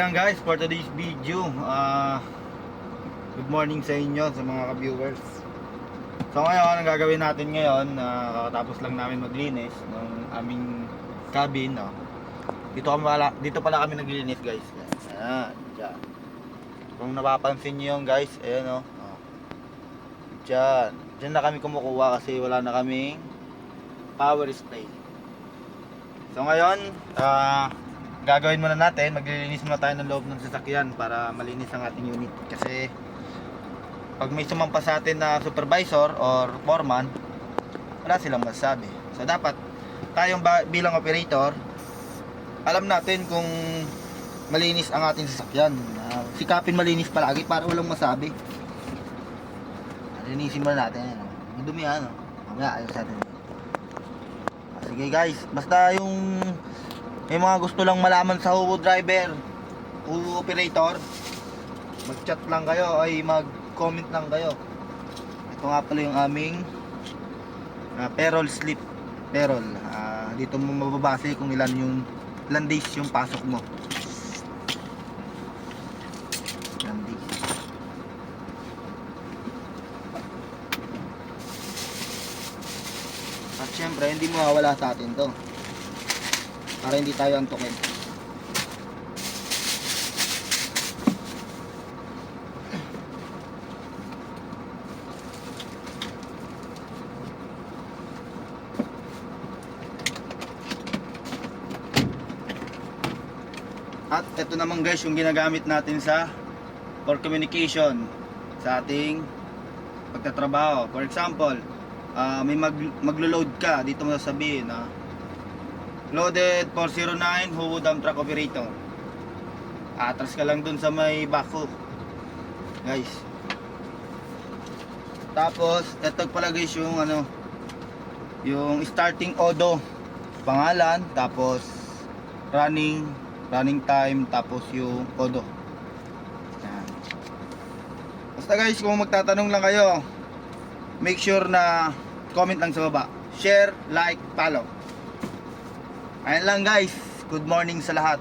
ayan guys, for today's video, good morning sa inyo, sa mga ka-viewers. So ngayon, ang gagawin natin ngayon, kakatapos lang namin maglinis ng aming cabin, no? Dito pala kami naglinis guys. Ayan, dyan. Kung napapansin nyo yung guys, ayan o. Dyan na kami kumukuha kasi wala na kaming power spray. So ngayon, gagawin muna natin, maglilinis muna tayo ng loob ng sasakyan para malinis ang ating unit. Kasi pag may sumampa sa atin na supervisor or foreman, wala silang masasabi. So dapat tayong bilang operator, alam natin kung malinis ang ating sasakyan. Sikapin malinis palagi para walang masabi. Linisin muna natin. Madumi yan. Mamaya ayos natin. Sige guys, basta yung may mga gusto lang malaman sa Uwo driver, Uwo operator, mag-chat lang kayo ay mag-comment lang kayo. Ito nga pala yung aming payroll slip. Payroll. Dito mo mababase kung ilan days yung pasok mo. Ilan days. At syempre, hindi mawawala sa atin to. Para hindi tayo antukin. At ito naman guys yung ginagamit natin for communication sa ating pagtatrabaho. For example, may maglo-load ka, dito mo sasabihin na loaded 409 Uwo dump truck operator. Atras ka lang dun sa may backhook guys. Tapos ito pala guys yung starting odo, pangalan, tapos running time, tapos yung odo. Yan. Basta guys, kung magtatanong lang kayo, make sure na comment lang sa baba, share, like, follow. Ayan lang guys, good morning sa lahat.